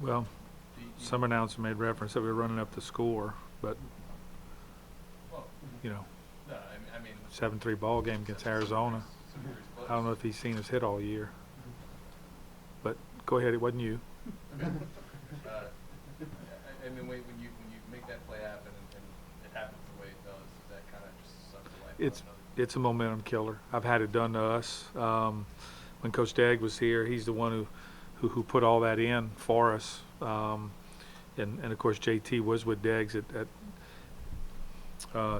Well, some announcer made reference that we were running up the score, but, Well, you know, no, I mean 7-3 ball game against Arizona. I don't know if he's seen us hit all year. But go ahead, it wasn't you. I mean, when you make that play happen and it happens the way it does, that kind of just sucks the life out of It's a momentum killer. I've had it done to us. When Coach Dagg was here, he's the one who put all that in for us. And of course JT was with Daggs at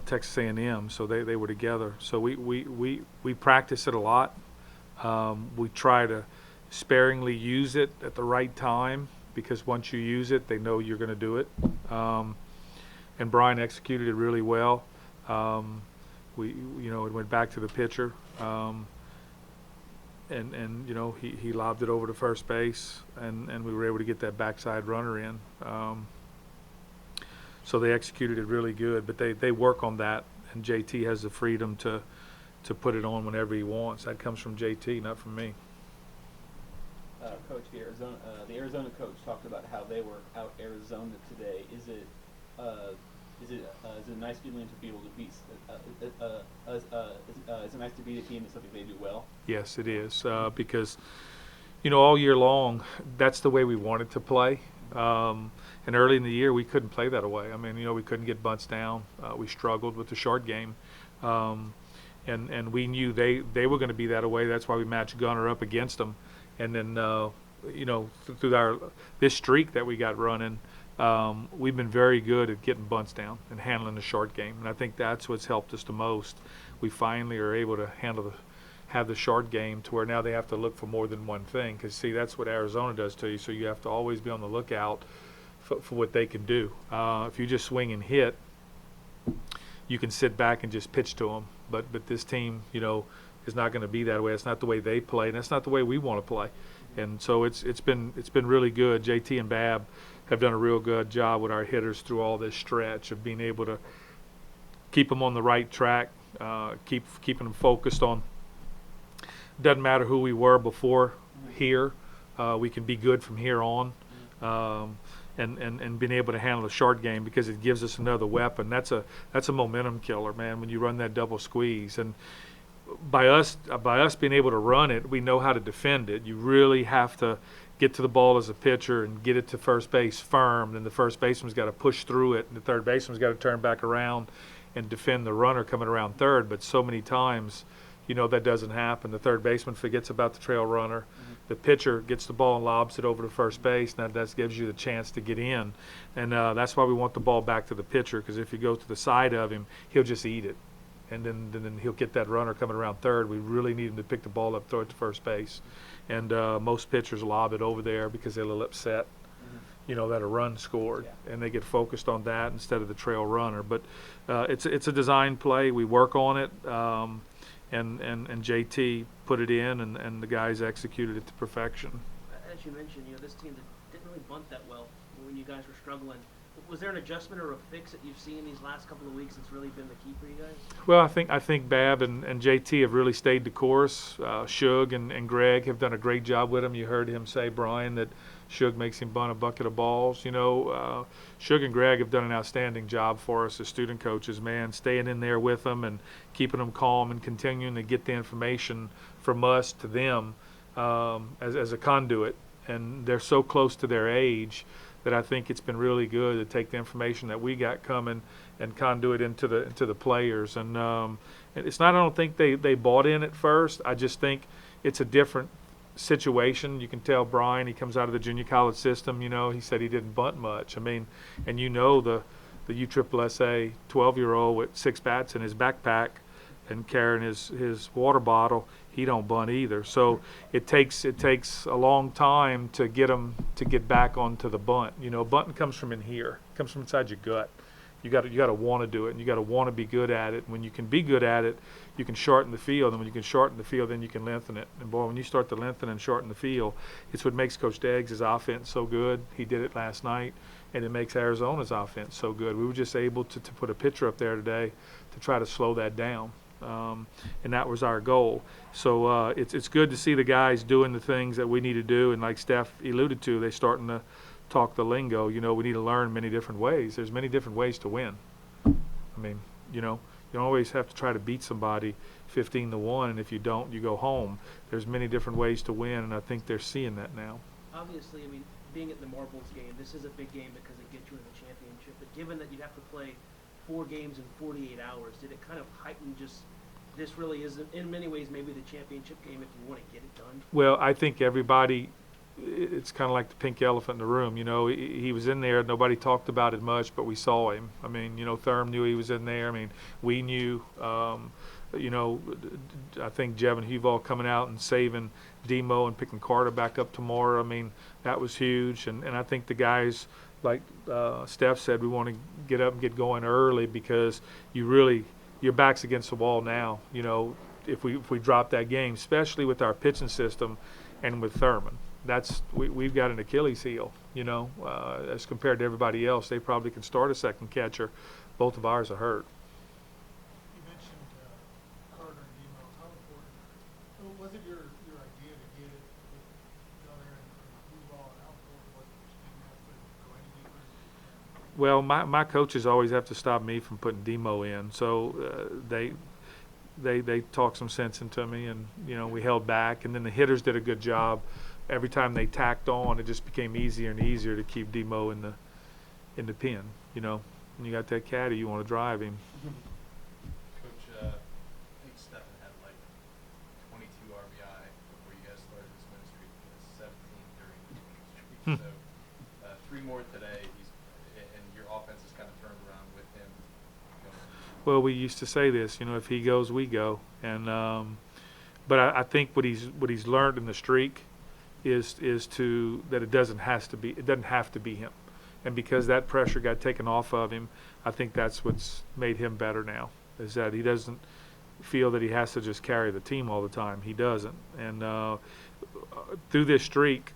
Texas A&M, so they were together. So we practice it a lot. We try to sparingly use it at the right time, because once you use it, they know you're going to do it. And Brian executed it really well. It went back to the pitcher, and he lobbed it over to first base, and we were able to get that backside runner in. So they executed it really good, but they work on that, and JT has the freedom to put it on whenever he wants. That comes from JT, not from me. Coach, the Arizona coach talked about how they were out Arizona today. Is it a nice feeling to be able to beat? Is it nice to beat a team that's something they do well? Yes, it is, because all year long that's the way we wanted to play. And early in the year we couldn't play that away. I mean, we couldn't get bunts down. We struggled with the short game, and we knew they were going to be that away. That's why we matched Gunner up against them. And then, through this streak that we got running, we've been very good at getting bunts down and handling the short game. And I think that's what's helped us the most. We finally are able to have the short game to where now they have to look for more than one thing. Because, see, that's what Arizona does to you. So you have to always be on the lookout for what they can do. If you just swing and hit, you can sit back and just pitch to them. But this team, is not going to be that way. It's not the way they play, and that's not the way we want to play. And so it's been really good. JT and Bab have done a real good job with our hitters through all this stretch of being able to keep them on the right track, keeping them focused on. Doesn't matter who we were before here, we can be good from here on, and being able to handle the short game, because it gives us another weapon. That's a momentum killer, man. When you run that double squeeze, and by us being able to run it, we know how to defend it. You really have to get to the ball as a pitcher and get it to first base firm. Then the first baseman's got to push through it, and the third baseman's got to turn back around and defend the runner coming around third. But so many times, that doesn't happen. The third baseman forgets about the trail runner. Mm-hmm. The pitcher gets the ball and lobs it over to first base, and that gives you the chance to get in. And that's why we want the ball back to the pitcher, because if you go to the side of him, he'll just eat it. And then he'll get that runner coming around third. We really need him to pick the ball up, throw it to first base. And most pitchers lob it over there because they're a little upset, that a run scored. Yeah. And they get focused on that instead of the trail runner. But it's a design play. We work on it, and JT put it in, and the guys executed it to perfection. As you mentioned, this team didn't really bunt that well when you guys were struggling. Was there an adjustment or a fix that you've seen these last couple of weeks that's really been the key for you guys? Well, I think Bab and JT have really stayed the course. Shug and Greg have done a great job with him. You heard him say, Brian, that Shug makes him bunt a bucket of balls. Shug and Greg have done an outstanding job for us as student coaches, man, staying in there with them and keeping them calm and continuing to get the information from us to them as a conduit. And they're so close to their age that I think it's been really good to take the information that we got coming and conduit into the players. And it's not, I don't think they bought in at first. I just think it's a different situation. You can tell Brian, he comes out of the junior college system, he said he didn't bunt much. I mean, and the USSSA 12-year-old with 6 bats in his backpack and carrying his water bottle, he don't bunt either. So it takes a long time to get them to get back onto the bunt. Bunting comes from in here. It comes from inside your gut. You got to want to do it, and you got to want to be good at it. And when you can be good at it, you can shorten the field. And when you can shorten the field, then you can lengthen it. And boy, when you start to lengthen and shorten the field, it's what makes Coach Daggs' offense so good. He did it last night, and it makes Arizona's offense so good. We were just able to put a pitcher up there today to try to slow that down. And that was our goal. So it's good to see the guys doing the things that we need to do, and like Steph alluded to, they're starting talk the lingo, we need to learn many different ways. There's many different ways to win. I mean, you don't always have to try to beat somebody 15-1, and if you don't, you go home. There's many different ways to win, and I think they're seeing that now. Obviously, I mean, being at the Marbles game, this is a big game because it gets you in the championship. But given that you have to play 4 games in 48 hours, did it kind of heighten just this really is, in many ways, maybe the championship game if you want to get it done? Well, I think everybody, it's kind of like the pink elephant in the room. He was in there. Nobody talked about it much, but we saw him. I mean, Thurm knew he was in there. I mean, we knew. I think Jevin Huval coming out and saving Demo and picking Carter back up tomorrow. I mean, that was huge. And I think the guys, like Steph said, we want to get up and get going early because your back's against the wall now. If we drop that game, especially with our pitching system and with Thurman. We've got an Achilles heel, as compared to everybody else. They probably can start a second catcher. Both of ours are hurt. You mentioned Carter and Demo. How important was it your idea to get it down there and move all out? Or was it go any deeper? Well, my coaches always have to stop me from putting Demo in, so they talked some sense into me, and we held back, and then the hitters did a good job. Every time they tacked on, it just became easier and easier to keep Demo in the pen. When you got that caddy, you want to drive him. Coach, I think Stephen had like 22 RBI before you guys started this win streak, 17 during the win streak. So 3 more today. And your offense has kind of turned around with him. Well, we used to say this, if he goes, we go. And but I think what he's learned in the streak is that it doesn't have to be him. And because that pressure got taken off of him, I think that's what's made him better now, is that he doesn't feel that he has to just carry the team all the time. He doesn't. And through this streak,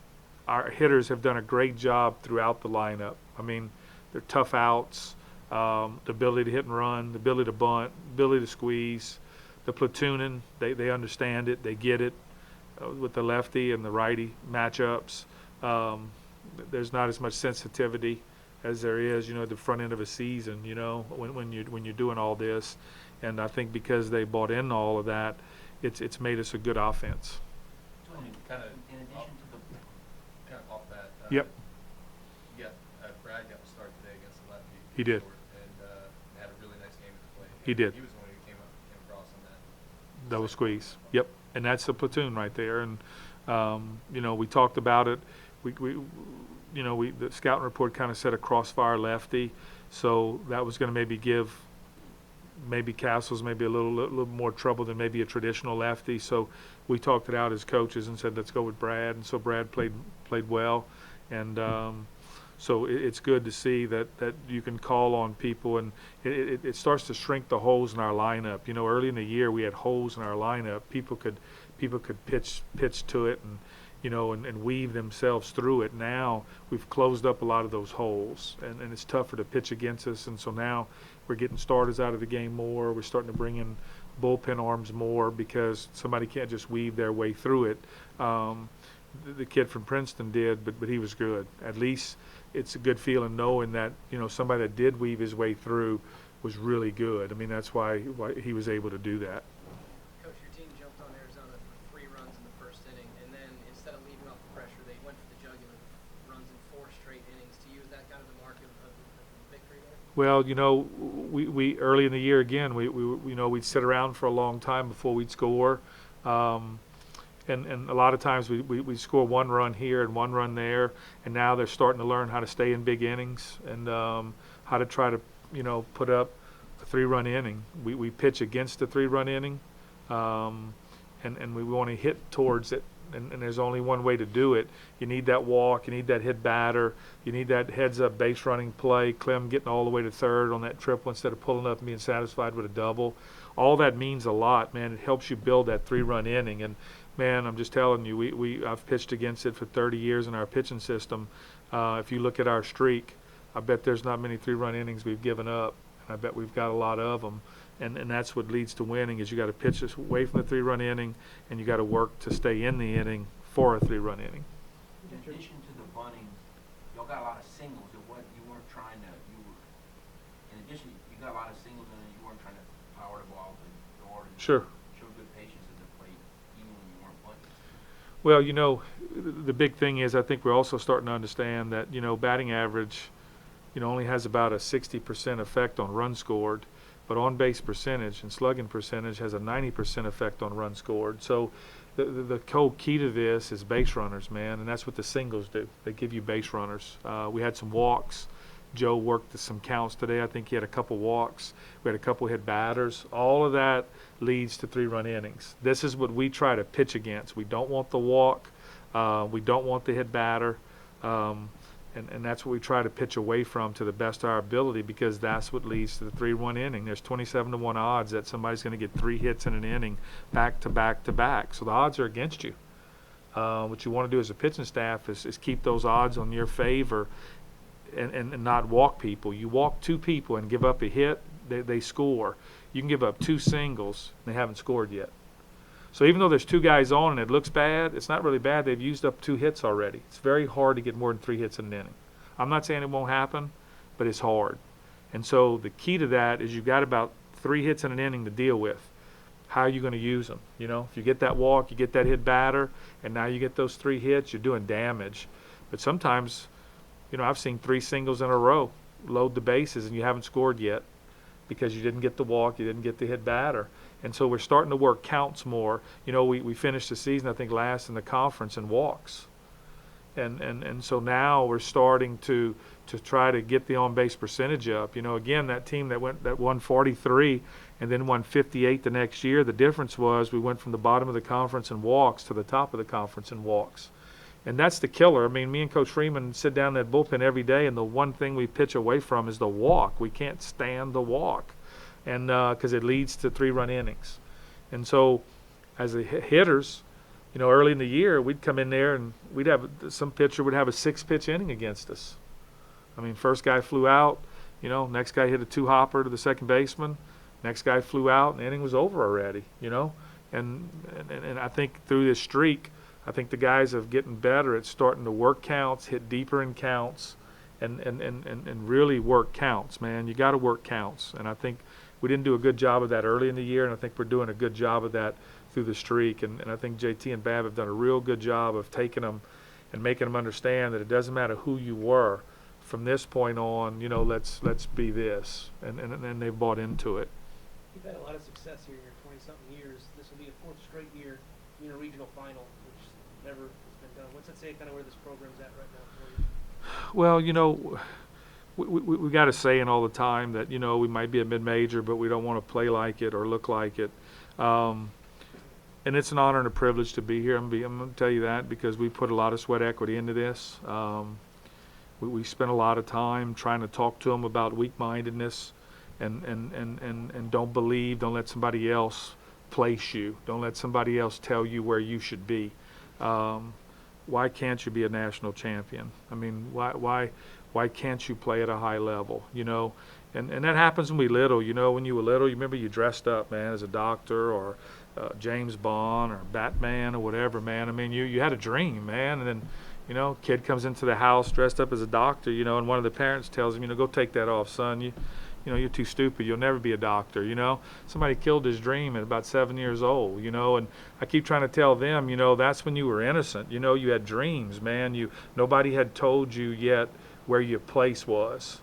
our hitters have done a great job throughout the lineup. I mean, they're tough outs, the ability to hit and run, the ability to bunt, ability to squeeze, the platooning, they understand it, they get it with the lefty and the righty matchups. There's not as much sensitivity as there is, at the front end of a season, when you're doing all this. And I think because they bought in all of that, it's made us a good offense. Kind of off that. Yep. Brad got to start today against the lefty. He did. And had a really nice game to play. He did. He was the one who came across on that. Double squeeze. Yep. And that's the platoon right there. And we talked about it. The scouting report kind of said a crossfire lefty, so that was going to maybe give Castles maybe a little more trouble than maybe a traditional lefty. So we talked it out as coaches and said let's go with Brad, and so Brad played well, and so it's good to see that you can call on people, and it starts to shrink the holes in our lineup. Early in the year we had holes in our lineup. People could pitch to it and weave themselves through it. Now we've closed up a lot of those holes, and it's tougher to pitch against us. And so now we're getting starters out of the game more. We're starting to bring in bullpen arms more because somebody can't just weave their way through it. The kid from Princeton did, but he was good. At least it's a good feeling knowing that somebody that did weave his way through was really good. I mean, that's why he was able to do that. Coach, your team jumped on Arizona for 3 runs in the first inning, and then instead of leaving off the pressure, they went for the jugular runs in 4 straight innings. To you, is that kind of the mark of victory there? Well, we early in the year again, we'd sit around for a long time before we'd score, and a lot of times we score 1 run here and 1 run there, and now they're starting to learn how to stay in big innings and how to try to put up a 3-run inning. We pitch against the 3-run inning, and we want to hit towards it. And there's only one way to do it. You need that walk. You need that hit batter. You need that heads-up base running play. Clem getting all the way to third on that triple instead of pulling up and being satisfied with a double. All that means a lot, man. It helps you build that 3-run inning. And, man, I'm just telling you, I've pitched against it for 30 years in our pitching system. If you look at our streak, I bet there's not many 3-run innings we've given up. And I bet we've got a lot of them. And that's what leads to winning is you got to pitch this away from the 3-run inning, and you got to work to stay in the inning for a 3-run inning. In addition to the bunting, y'all got a lot of singles. You weren't trying to. In addition, you got a lot of singles, and you weren't trying to power the ball to guard and Sure. show good patience at the plate, even when you weren't playing. Well, the big thing is I think we're also starting to understand that, batting average, only has about a 60% effect on runs scored, but on-base percentage and slugging percentage has a 90% effect on runs scored. So the whole key to this is base runners, man, and that's what the singles do. They give you base runners. We had some walks. Joe worked some counts today. I think he had a couple walks. We had a couple hit batters. All of that leads to 3-run innings. This is what we try to pitch against. We don't want the walk. We don't want the hit batter. And that's what we try to pitch away from to the best of our ability, because that's what leads to the 3-1 inning. There's 27-1 odds that somebody's going to get 3 hits in an inning back to back to back. So the odds are against you. What you want to do as a pitching staff is keep those odds on your favor and not walk people. You walk 2 people and give up a hit, they score. You can give up 2 singles, and they haven't scored yet. So even though there's 2 guys on and it looks bad, it's not really bad. They've used up 2 hits already. It's very hard to get more than 3 hits in an inning. I'm not saying it won't happen, but it's hard. And so the key to that is you've got about 3 hits in an inning to deal with. How are you going to use them? If you get that walk, you get that hit batter, and now you get those 3 hits, you're doing damage. But sometimes, I've seen 3 singles in a row load the bases and you haven't scored yet because you didn't get the walk, you didn't get the hit batter. And so we're starting to work counts more. We finished the season, I think, last in the conference in walks. And so now we're starting to try to get the on-base percentage up. Again, that team that won 43 and then won 58 the next year, the difference was we went from the bottom of the conference in walks to the top of the conference in walks. And that's the killer. I mean, me and Coach Freeman sit down in that bullpen every day, and the one thing we pitch away from is the walk. We can't stand the walk, and because it leads to 3-run innings. And so as the hitters, early in the year, we'd come in there and we'd have some pitcher would have a 6-pitch inning against us. I mean, first guy flew out, next guy hit a 2-hopper to the second baseman, next guy flew out, and the inning was over already, And I think through this streak, I think the guys are getting better at starting to work counts, hit deeper in counts, and really work counts, man. You got to work counts. And I think we didn't do a good job of that early in the year, and I think we're doing a good job of that through the streak. And I think JT and Bab have done a real good job of taking them and making them understand that it doesn't matter who you were. From this point on, let's be this. And they've bought into it. You've had a lot of success here in your 20-something years. This will be a 4th straight year in a regional final, which never has been done. What's that say kind of where this program's at right now for you? Well, we got a saying all the time that, we might be a mid-major, but we don't want to play like it or look like it. And it's an honor and a privilege to be here. I'm going to tell you that because we put a lot of sweat equity into this. We spent a lot of time trying to talk to them about weak-mindedness and don't let somebody else place you. Don't let somebody else tell you where you should be. Why can't you be a national champion? I mean, why can't you play at a high level? And that happens when we little. When you were little, you remember you dressed up, man, as a doctor or James Bond or Batman or whatever, man. I mean, you had a dream, man, and then kid comes into the house dressed up as a doctor, and one of the parents tells him, go take that off, son. You're too stupid. You'll never be a doctor, Somebody killed his dream at about 7 years old, and I keep trying to tell them, that's when you were innocent. You had dreams, man. Nobody had told you yet where your place was.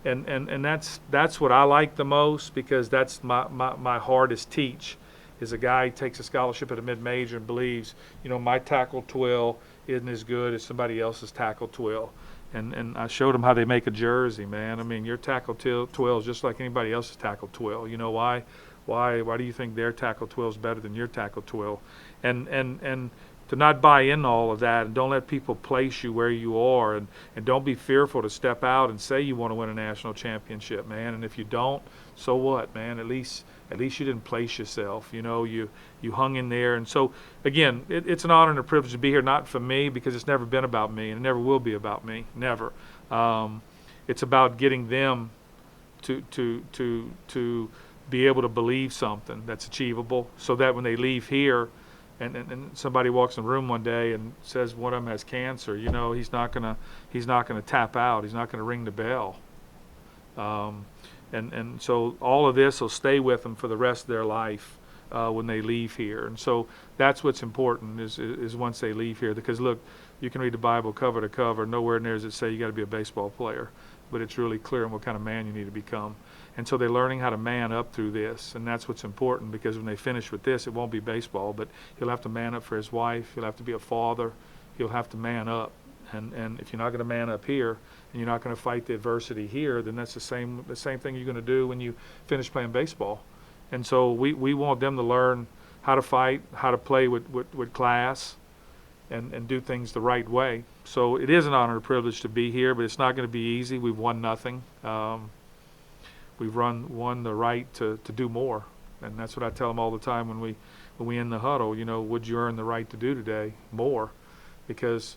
And that's what I like the most, because that's my hardest teach, is a guy who takes a scholarship at a mid-major and believes, my tackle twill isn't as good as somebody else's tackle twill. And I showed them how they make a jersey, man. I mean, your tackle twill is just like anybody else's tackle twill. You know why? Why do you think their tackle twill is better than your tackle twill? And to not buy in all of that, and don't let people place you where you are, and don't be fearful to step out and say you want to win a national championship, man. And if you don't, so what, man? At least you didn't place yourself. You hung in there. And so again, it's an honor and a privilege to be here. Not for me, because it's never been about me, and it never will be about me. Never. It's about getting them to be able to believe something that's achievable, so that when they leave here, and somebody walks in the room one day and says one of them has cancer, he's not gonna tap out. He's not gonna ring the bell. And so all of this will stay with them for the rest of their life when they leave here. And so that's what's important is once they leave here. Because look, you can read the Bible cover to cover. Nowhere near does it say you got to be a baseball player, but it's really clear on what kind of man you need to become. And so they're learning how to man up through this, and that's what's important, because when they finish with this, it won't be baseball, but he'll have to man up for his wife. He'll have to be a father. He'll have to man up. And if you're not going to man up here, and you're not going to fight the adversity here, then that's the same thing you're going to do when you finish playing baseball. And so we want them to learn how to fight, how to play with class, and do things the right way. So it is an honor and a privilege to be here, but it's not going to be easy. We've won nothing. We've won the right to do more, and that's what I tell them all the time when we end the huddle. Would you earn the right to do today more? Because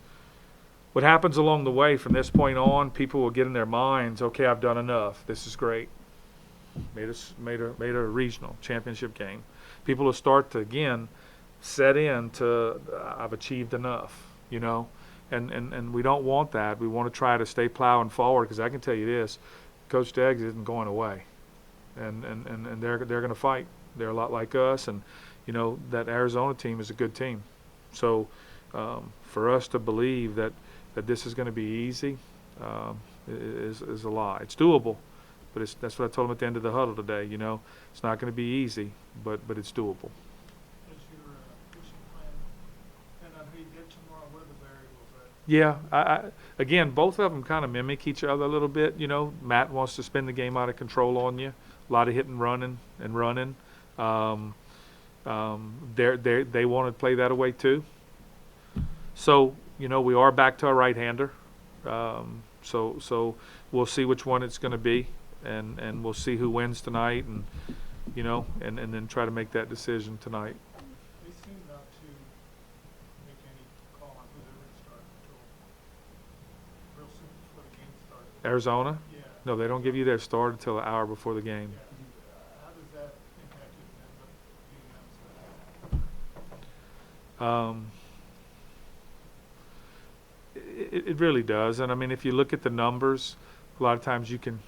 what happens along the way from this point on, people will get in their minds, okay, I've done enough. This is great. Made a regional championship game. People will start to again set in to I've achieved enough, and we don't want that. We want to try to stay plowing forward, because I can tell you this, Coach Deggs isn't going away, and they're going to fight. They're a lot like us, and that Arizona team is a good team. So for us to believe that this is going to be easy is a lie. It's doable, but that's what I told them at the end of the huddle today. It's not going to be easy, but it's doable. Is your pitching plan, and on who you get tomorrow, what are the variables, right? Yeah, I again, both of them kind of mimic each other a little bit. Matt wants to spin the game out of control on you, a lot of hitting, running. They want to play that away too. So we are back to a right-hander. So we'll see which one it's going to be, and we'll see who wins tonight, and then try to make that decision tonight. They seem not to make any call on who they're going to start until real soon before the game starts. Arizona? Yeah. No, they don't give you their start until an hour before the game. Yeah. How does that impact you if it ends up being on It really does, and I mean, if you look at the numbers, a lot of times you can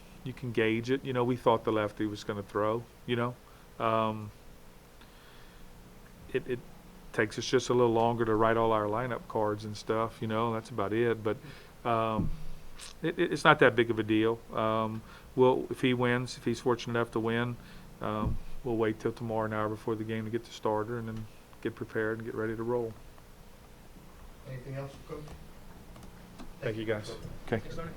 gauge it. We thought the lefty was going to throw. It takes us just a little longer to write all our lineup cards and stuff. That's about it. But it's not that big of a deal. If he wins, if he's fortunate enough to win, we'll wait till tomorrow, an hour before the game, to get the starter, and then get prepared and get ready to roll. Anything else, Coach? Thank you, guys. Okay. Thanks, Tony.